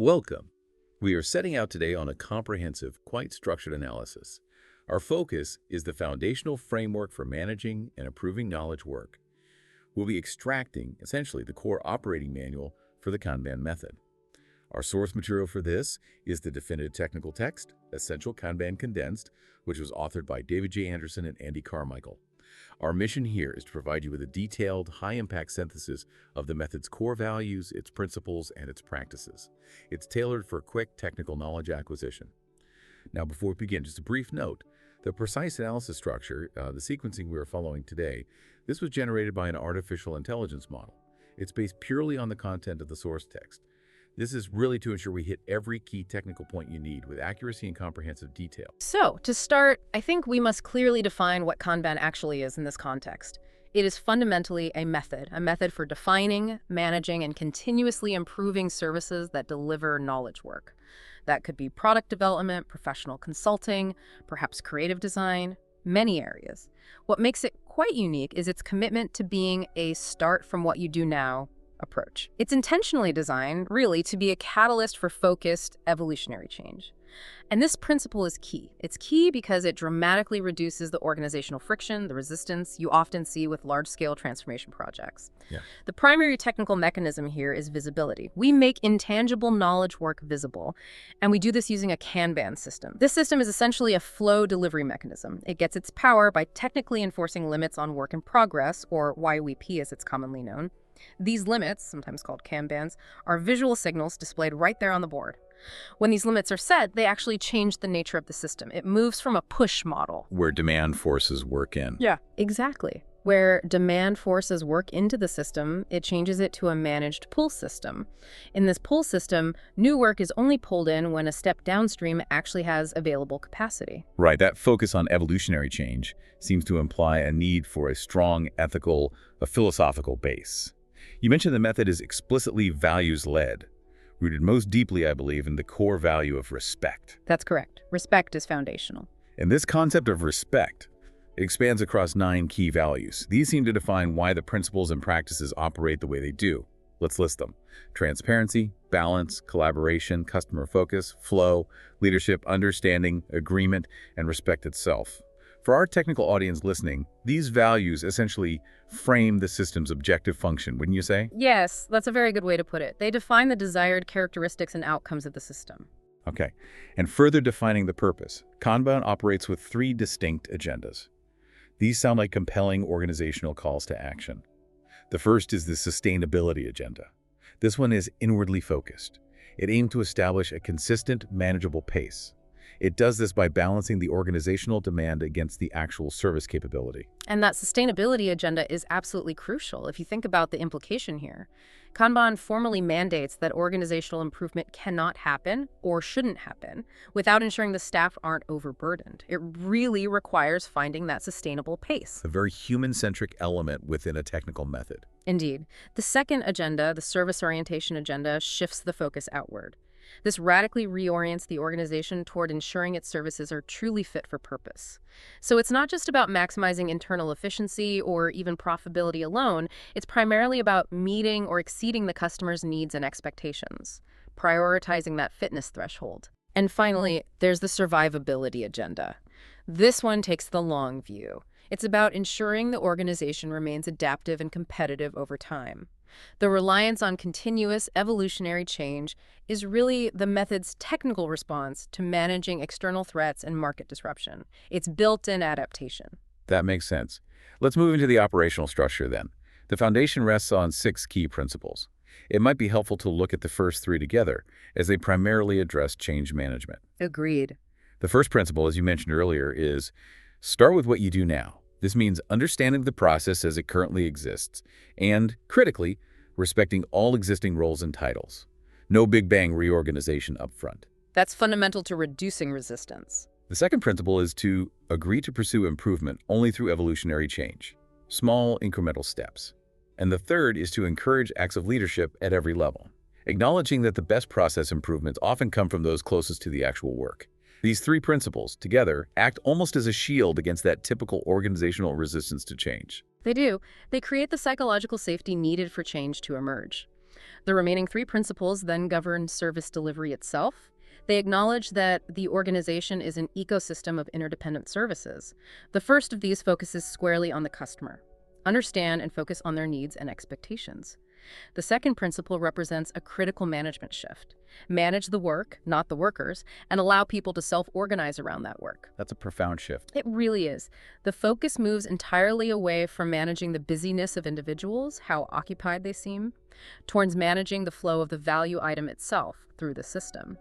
Welcome. We are setting out today on a comprehensive, quite structured analysis. Our focus is the foundational framework for managing and improving knowledge work. We'll be extracting, essentially, the core operating manual for the Kanban method. Our source material for this is the definitive technical text, Essential Kanban Condensed, which was authored by David J. Anderson and Andy Carmichael. Our mission here is to provide you with a detailed, high-impact synthesis of the method's core values, its principles, and its practices. It's tailored for quick technical knowledge acquisition. Now, before we begin, just a brief note. The precise analysis structure, the sequencing we are following today, this was generated by an artificial intelligence model. It's based purely on the content of the source text. This is really to ensure we hit every key technical point you need with accuracy and comprehensive detail. So, to start, I think we must clearly define what Kanban actually is in this context. It is fundamentally a method for defining, managing, and continuously improving services that deliver knowledge work. That could be product development, professional consulting, perhaps creative design, many areas. What makes it quite unique is its commitment to being a start from what you do now approach. It's intentionally designed, really, to be a catalyst for focused, evolutionary change. And this principle is key. It's key because it dramatically reduces the organizational friction, the resistance you often see with large-scale transformation projects. The primary technical mechanism here is visibility. We make intangible knowledge work visible, and we do this using a Kanban system. This system is essentially a flow delivery mechanism. It gets its power by technically enforcing limits on work in progress, or YWP as it's commonly known. These limits, sometimes called Kanbans, are visual signals displayed right there on the board. When these limits are set, they actually change the nature of the system. It moves from a push model, Where demand forces work in. Yeah, exactly. Where demand forces work into the system, it changes it to a managed pull system. In this pull system, new work is only pulled in when a step downstream actually has available capacity. Right, that focus on evolutionary change seems to imply a need for a strong ethical, a philosophical base. You mentioned the method is explicitly values-led, rooted most deeply, I believe, in the core value of respect. That's correct. Respect is foundational. And this concept of respect expands across 9 key values. These seem to define why the principles and practices operate the way they do. Let's list them. Transparency, balance, collaboration, customer focus, flow, leadership, understanding, agreement, and respect itself. For our technical audience listening, these values essentially frame the system's objective function, wouldn't you say? Yes, that's a very good way to put it. They define the desired characteristics and outcomes of the system. Okay. And further defining the purpose, Kanban operates with 3 distinct agendas. These sound like compelling organizational calls to action. The first is the sustainability agenda. This one is inwardly focused. It aims to establish a consistent, manageable pace. It does this by balancing the organizational demand against the actual service capability. And that sustainability agenda is absolutely crucial if you think about the implication here. Kanban formally mandates that organizational improvement cannot happen or shouldn't happen without ensuring the staff aren't overburdened. It really requires finding that sustainable pace. A very human-centric element within a technical method. Indeed. The second agenda, the service orientation agenda, shifts the focus outward. This radically reorients the organization toward ensuring its services are truly fit for purpose. So it's not just about maximizing internal efficiency or even profitability alone. It's primarily about meeting or exceeding the customer's needs and expectations, prioritizing that fitness threshold. And finally, there's the survivability agenda. This one takes the long view. It's about ensuring the organization remains adaptive and competitive over time. The reliance on continuous evolutionary change is really the method's technical response to managing external threats and market disruption. It's built-in adaptation. That makes sense. Let's move into the operational structure then. The foundation rests on 6 key principles. It might be helpful to look at the first 3 together, as they primarily address change management. Agreed. The first principle, as you mentioned earlier, is start with what you do now. This means understanding the process as it currently exists and, critically, respecting all existing roles and titles. No big bang reorganization up front. That's fundamental to reducing resistance. The second principle is to agree to pursue improvement only through evolutionary change, small incremental steps. And the third is to encourage acts of leadership at every level, acknowledging that the best process improvements often come from those closest to the actual work. These 3 principles, together, act almost as a shield against that typical organizational resistance to change. They do. They create the psychological safety needed for change to emerge. The remaining three principles then govern service delivery itself. They acknowledge that the organization is an ecosystem of interdependent services. The first of these focuses squarely on the customer. Understand and focus on their needs and expectations. The second principle represents a critical management shift. Manage the work, not the workers, and allow people to self-organize around that work. That's a profound shift. It really is. The focus moves entirely away from managing the busyness of individuals, how occupied they seem, towards managing the flow of the value item itself through the system.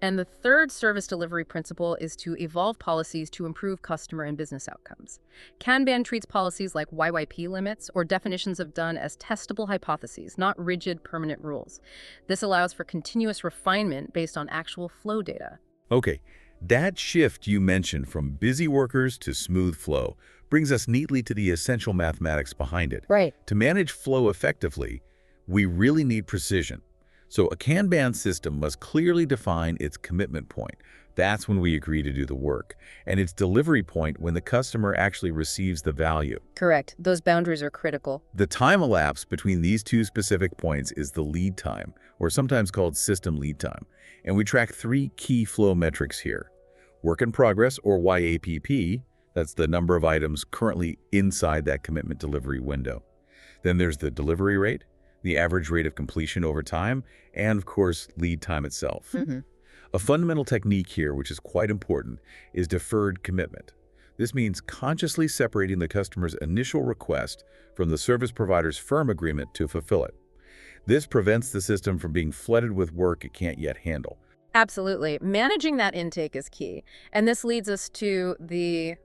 And the third service delivery principle is to evolve policies to improve customer and business outcomes. Kanban treats policies like YYP limits or definitions of done as testable hypotheses, not rigid, permanent rules. This allows for continuous refinement based on actual flow data. Okay, that shift you mentioned from busy workers to smooth flow brings us neatly to the essential mathematics behind it. Right. To manage flow effectively, we really need precision. So a Kanban system must clearly define its commitment point. That's when we agree to do the work, and its delivery point when the customer actually receives the value. Correct. Those boundaries are critical. The time elapsed between these two specific points is the lead time, or sometimes called system lead time. And we track three key flow metrics here. Work in progress, or YAPP, that's the number of items currently inside that commitment delivery window. Then there's the delivery rate, the average rate of completion over time, and of course, lead time itself. A fundamental technique here, which is quite important, is deferred commitment. This means consciously separating the customer's initial request from the service provider's firm agreement to fulfill it. This prevents the system from being flooded with work it can't yet handle. Absolutely. Managing that intake is key. And this leads us to the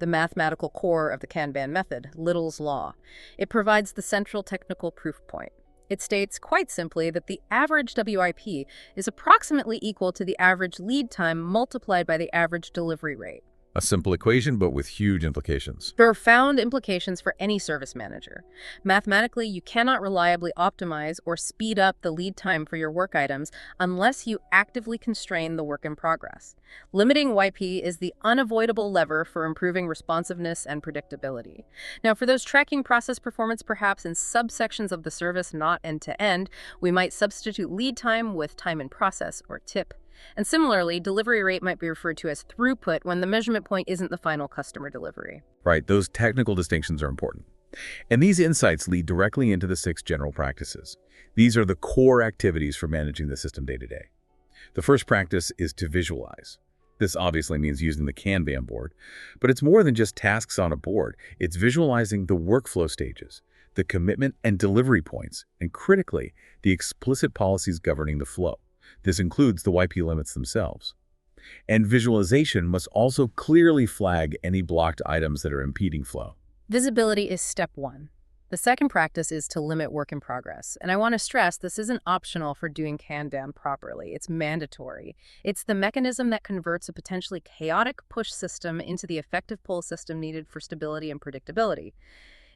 mathematical core of the Kanban method, Little's Law. It provides the central technical proof point. It states quite simply that the average WIP is approximately equal to the average lead time multiplied by the average delivery rate. A simple equation, but with huge implications. Profound implications for any service manager. Mathematically, you cannot reliably optimize or speed up the lead time for your work items unless you actively constrain the work in progress. Limiting YP is the unavoidable lever for improving responsiveness and predictability. Now, for those tracking process performance perhaps in subsections of the service, not end-to-end, we might substitute lead time with time in process, or TIP. And similarly, delivery rate might be referred to as throughput when the measurement point isn't the final customer delivery. Right, those technical distinctions are important. And these insights lead directly into the 6 general practices. These are the core activities for managing the system day to day. The first practice is to visualize. This obviously means using the Kanban board, but it's more than just tasks on a board. It's visualizing the workflow stages, the commitment and delivery points, and critically, the explicit policies governing the flow. This includes the YP limits themselves. And visualization must also clearly flag any blocked items that are impeding flow. Visibility is step 1. The second practice is to limit work in progress. And I want to stress this isn't optional for doing Kanban properly. It's mandatory. It's the mechanism that converts a potentially chaotic push system into the effective pull system needed for stability and predictability.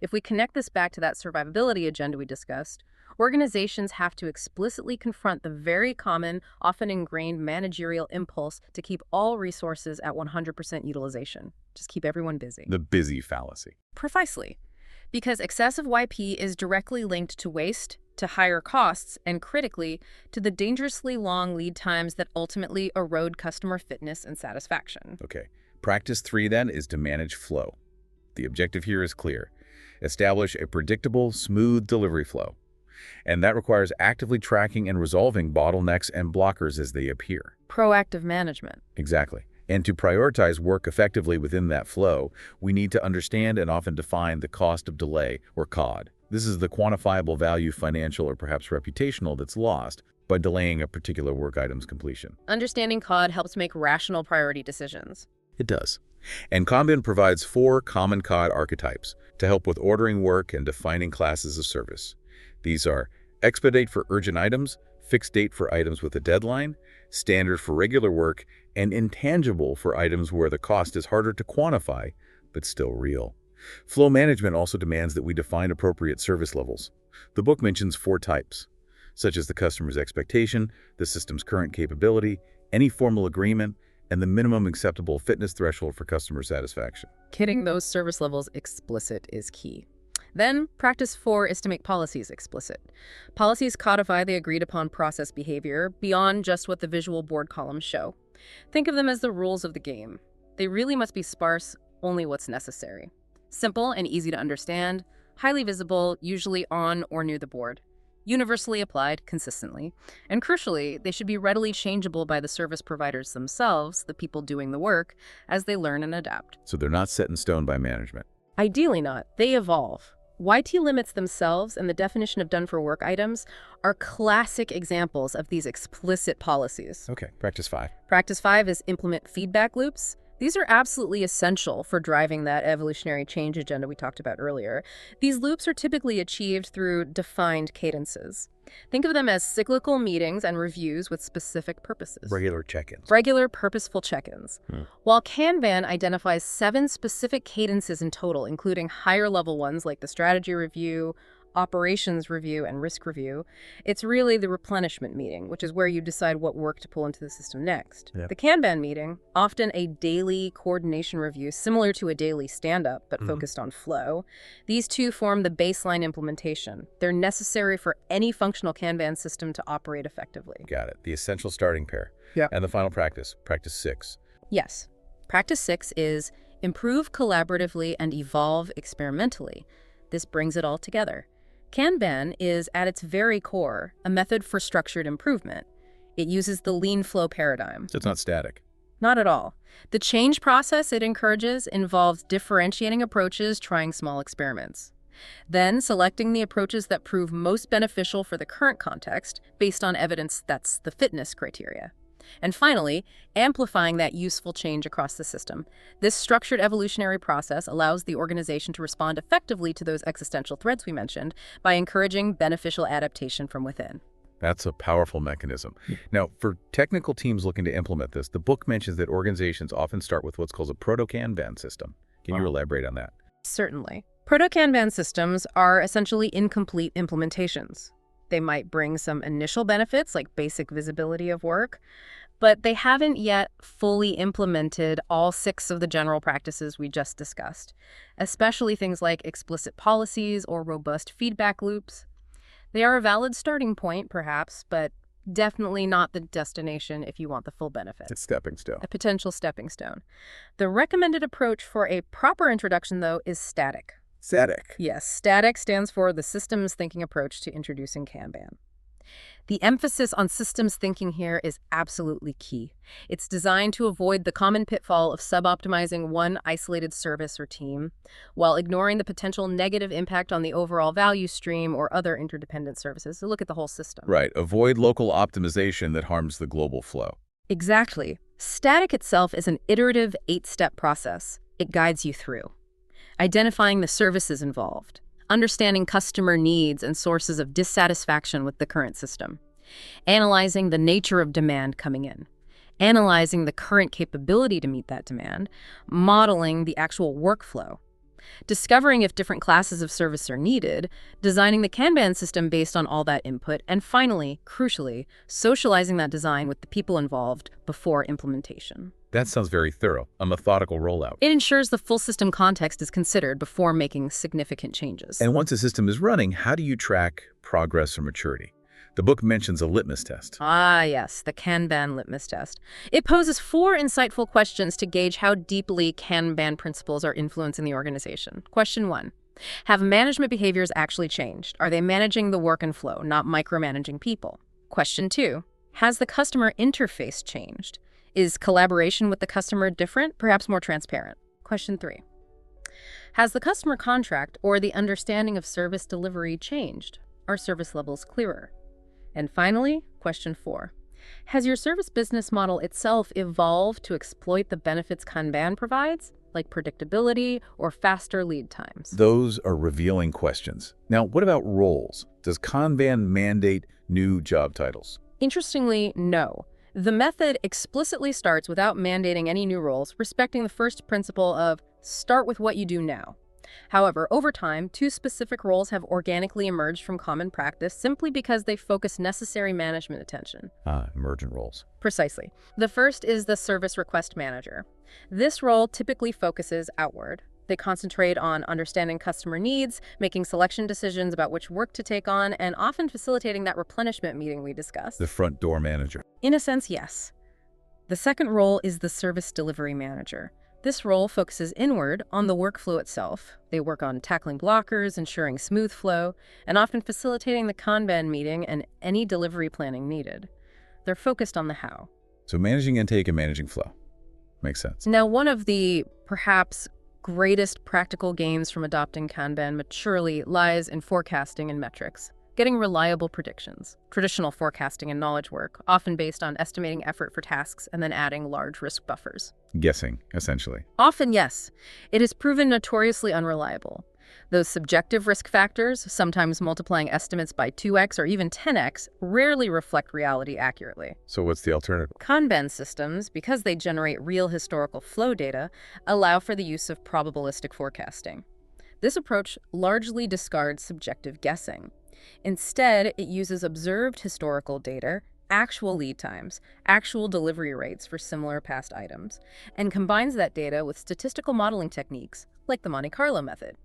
If we connect this back to that survivability agenda we discussed, organizations have to explicitly confront the very common, often ingrained managerial impulse to keep all resources at 100% utilization. Just keep everyone busy. The busy fallacy. Precisely. Because excessive YP is directly linked to waste, to higher costs, and critically, to the dangerously long lead times that ultimately erode customer fitness and satisfaction. Okay. Practice 3 then is to manage flow. The objective here is clear. Establish a predictable, smooth delivery flow. And that requires actively tracking and resolving bottlenecks and blockers as they appear. Proactive management. Exactly. And to prioritize work effectively within that flow, we need to understand and often define the cost of delay, or COD. This is the quantifiable value, financial or perhaps reputational, that's lost by delaying a particular work item's completion. Understanding COD helps make rational priority decisions. It does. And Kanban provides 4 common COD archetypes to help with ordering work and defining classes of service. These are expedite for urgent items, fixed date for items with a deadline, standard for regular work, and intangible for items where the cost is harder to quantify, but still real. Flow management also demands that we define appropriate service levels. The book mentions 4 types, such as the customer's expectation, the system's current capability, any formal agreement, and the minimum acceptable fitness threshold for customer satisfaction. Getting those service levels explicit is key. Then, practice 4 is to make policies explicit. Policies codify the agreed-upon process behavior beyond just what the visual board columns show. Think of them as the rules of the game. They really must be sparse, only what's necessary. Simple and easy to understand, highly visible, usually on or near the board. Universally applied consistently. And crucially, they should be readily changeable by the service providers themselves, the people doing the work, as they learn and adapt. So they're not set in stone by management. Ideally not. They evolve. YT limits themselves and the definition of done-for-work items are classic examples of these explicit policies. Okay, practice 5. Practice 5 is implement feedback loops. These are absolutely essential for driving that evolutionary change agenda we talked about earlier. These loops are typically achieved through defined cadences. Think of them as cyclical meetings and reviews with specific purposes. Regular check-ins. Regular, purposeful check-ins. While Kanban identifies 7 specific cadences in total, including higher-level ones like the strategy review, operations review, and risk review, it's really the replenishment meeting, which is where you decide what work to pull into the system next. Yep. The Kanban meeting, often a daily coordination review, similar to a daily stand-up, but focused on flow. These two form the baseline implementation. They're necessary for any functional Kanban system to operate effectively. Got it. The essential starting pair. Yeah. And the final practice, practice 6. Yes. Practice 6 is improve collaboratively and evolve experimentally. This brings it all together. Kanban is, at its very core, a method for structured improvement. It uses the lean flow paradigm. So it's not static. Not at all. The change process it encourages involves differentiating approaches, trying small experiments. Then selecting the approaches that prove most beneficial for the current context based on evidence that's the fitness criteria. And finally, amplifying that useful change across the system. This structured evolutionary process allows the organization to respond effectively to those existential threats we mentioned by encouraging beneficial adaptation from within. That's a powerful mechanism. Now, for technical teams looking to implement this, the book mentions that organizations often start with what's called a proto-Kanban system. Can you elaborate on that? Certainly. Proto-Kanban systems are essentially incomplete implementations. They might bring some initial benefits like basic visibility of work, but they haven't yet fully implemented all 6 of the general practices we just discussed, especially things like explicit policies or robust feedback loops. They are a valid starting point, perhaps, but definitely not the destination if you want the full benefit. It's stepping stone. A potential stepping stone. The recommended approach for a proper introduction, though, is static. Static. Yes, static stands for the systems thinking approach to introducing Kanban. The emphasis on systems thinking here is absolutely key. It's designed to avoid the common pitfall of suboptimizing one isolated service or team, while ignoring the potential negative impact on the overall value stream or other interdependent services. So look at the whole system. Right. Avoid local optimization that harms the global flow. Exactly. Static itself is an iterative 8-step process. It guides you through identifying the services involved, understanding customer needs and sources of dissatisfaction with the current system, analyzing the nature of demand coming in, analyzing the current capability to meet that demand, modeling the actual workflow, discovering if different classes of service are needed, designing the Kanban system based on all that input, and finally, crucially, socializing that design with the people involved before implementation. That sounds very thorough, a methodical rollout. It ensures the full system context is considered before making significant changes. And once a system is running, how do you track progress or maturity? The book mentions a litmus test. Ah, yes, the Kanban litmus test. It poses 4 insightful questions to gauge how deeply Kanban principles are influencing the organization. Question 1. Have management behaviors actually changed? Are they managing the work and flow, not micromanaging people? Question 2. Has the customer interface changed? Is collaboration with the customer different, perhaps more transparent? Question 3. Has the customer contract or the understanding of service delivery changed? Are service levels clearer? And finally, question 4. Has your service business model itself evolved to exploit the benefits Kanban provides, like predictability or faster lead times? Those are revealing questions. Now, what about roles? Does Kanban mandate new job titles? Interestingly, no. The method explicitly starts without mandating any new roles, respecting the first principle of start with what you do now. However, over time, 2 specific roles have organically emerged from common practice simply because they focus necessary management attention. Emergent roles. Precisely. The first is the service request manager. This role typically focuses outward, They concentrate on understanding customer needs, making selection decisions about which work to take on, and often facilitating that replenishment meeting we discussed. The front door manager. In a sense, yes. The second role is the service delivery manager. This role focuses inward on the workflow itself. They work on tackling blockers, ensuring smooth flow, and often facilitating the Kanban meeting and any delivery planning needed. They're focused on the how. So managing intake and managing flow. Makes sense. Now, one of the perhaps greatest practical gains from adopting Kanban maturely lies in forecasting and metrics. Getting reliable predictions. Traditional forecasting and knowledge work, often based on estimating effort for tasks and then adding large risk buffers. Guessing, essentially. Often, yes. It has proven notoriously unreliable. Those subjective risk factors, sometimes multiplying estimates by 2x or even 10x, rarely reflect reality accurately. So what's the alternative? Kanban systems, because they generate real historical flow data, allow for the use of probabilistic forecasting. This approach largely discards subjective guessing. Instead, it uses observed historical data, actual lead times, actual delivery rates for similar past items, and combines that data with statistical modeling techniques, like the Monte Carlo method.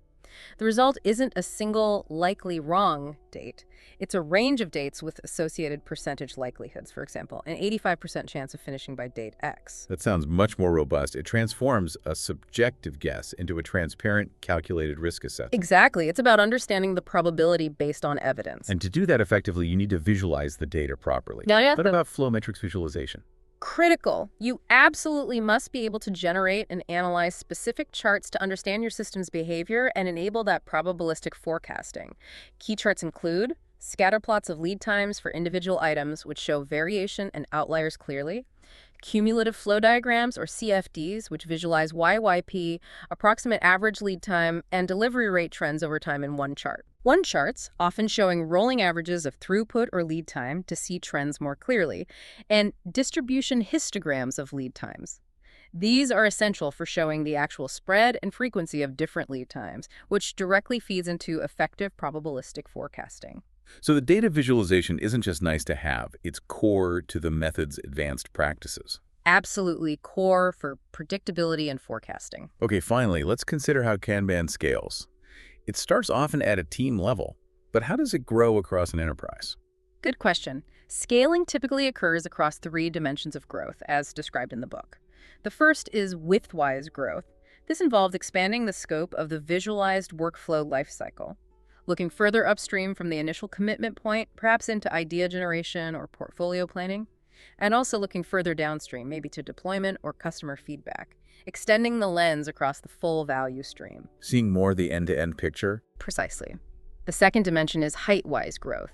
The result isn't a single likely wrong date. It's a range of dates with associated percentage likelihoods, for example, an 85% chance of finishing by date X. That sounds much more robust. It transforms a subjective guess into a transparent, calculated risk assessment. Exactly. It's about understanding the probability based on evidence. And to do that effectively, you need to visualize the data properly. Now, What about flow metrics visualization? Critical. You absolutely must be able to generate and analyze specific charts to understand your system's behavior and enable that probabilistic forecasting. Key charts include scatter plots of lead times for individual items, which show variation and outliers clearly, cumulative flow diagrams, or CFDs, which visualize YYP, approximate average lead time, and delivery rate trends over time in one chart. One charts, often showing rolling averages of throughput or lead time to see trends more clearly, and distribution histograms of lead times. These are essential for showing the actual spread and frequency of different lead times, which directly feeds into effective probabilistic forecasting. So the data visualization isn't just nice to have, it's core to the method's advanced practices. Absolutely core for predictability and forecasting. Okay, finally, let's consider how Kanban scales. It starts often at a team level, but how does it grow across an enterprise? Good question. Scaling typically occurs across 3 dimensions of growth, as described in the book. The first is widthwise growth. This involves expanding the scope of the visualized workflow lifecycle. Looking further upstream from the initial commitment point, perhaps into idea generation or portfolio planning, and also looking further downstream, maybe to deployment or customer feedback, extending the lens across the full value stream. Seeing more the end-to-end picture? Precisely. The second dimension is height-wise growth.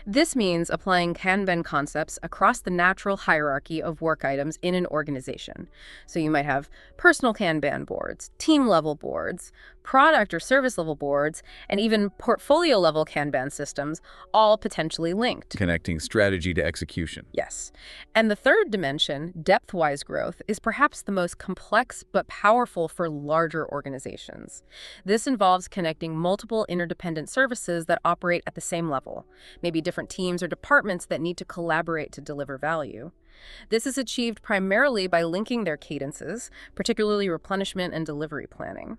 This means applying Kanban concepts across the natural hierarchy of work items in an organization. So you might have personal Kanban boards, team-level boards, product or service-level boards, and even portfolio-level Kanban systems, all potentially linked. Connecting strategy to execution. Yes. And the third dimension, depth-wise growth, is perhaps the most complex but powerful for larger organizations. This involves connecting multiple interdependent services that operate at the same level, maybe different teams or departments that need to collaborate to deliver value. This is achieved primarily by linking their cadences, particularly replenishment and delivery planning.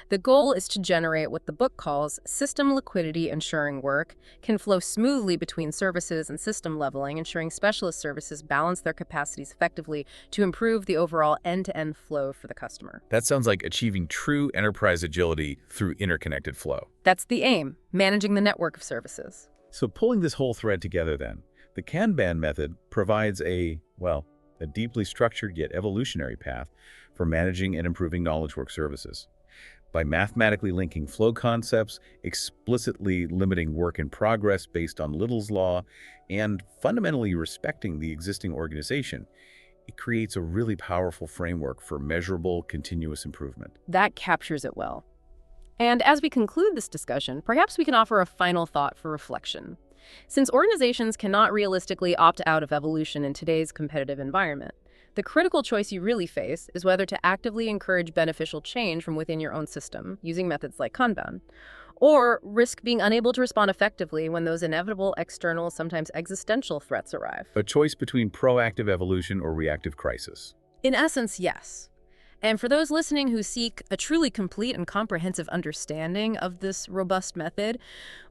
The goal is to generate what the book calls system liquidity, ensuring work can flow smoothly between services and system leveling, ensuring specialist services balance their capacities effectively to improve the overall end-to-end flow for the customer. That sounds like achieving true enterprise agility through interconnected flow. That's the aim, managing the network of services. So pulling this whole thread together then, the Kanban method provides a deeply structured yet evolutionary path for managing and improving knowledge work services. By mathematically linking flow concepts, explicitly limiting work in progress based on Little's Law, and fundamentally respecting the existing organization, it creates a really powerful framework for measurable, continuous improvement. That captures it well. And as we conclude this discussion, perhaps we can offer a final thought for reflection. Since organizations cannot realistically opt out of evolution in today's competitive environment, the critical choice you really face is whether to actively encourage beneficial change from within your own system, using methods like Kanban, or risk being unable to respond effectively when those inevitable external, sometimes existential threats arrive. A choice between proactive evolution or reactive crisis. In essence, yes. And for those listening who seek a truly complete and comprehensive understanding of this robust method,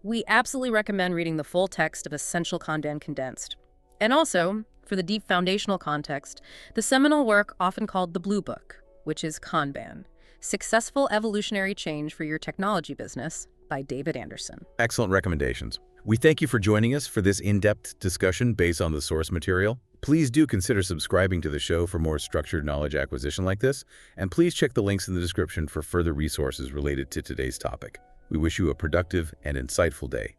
we absolutely recommend reading the full text of Essential Kanban Condensed. And also, for the deep foundational context, the seminal work often called the Blue Book, which is Kanban, Successful Evolutionary Change for Your Technology Business by David Anderson. Excellent recommendations. We thank you for joining us for this in-depth discussion based on the source material. Please do consider subscribing to the show for more structured knowledge acquisition like this, and please check the links in the description for further resources related to today's topic. We wish you a productive and insightful day.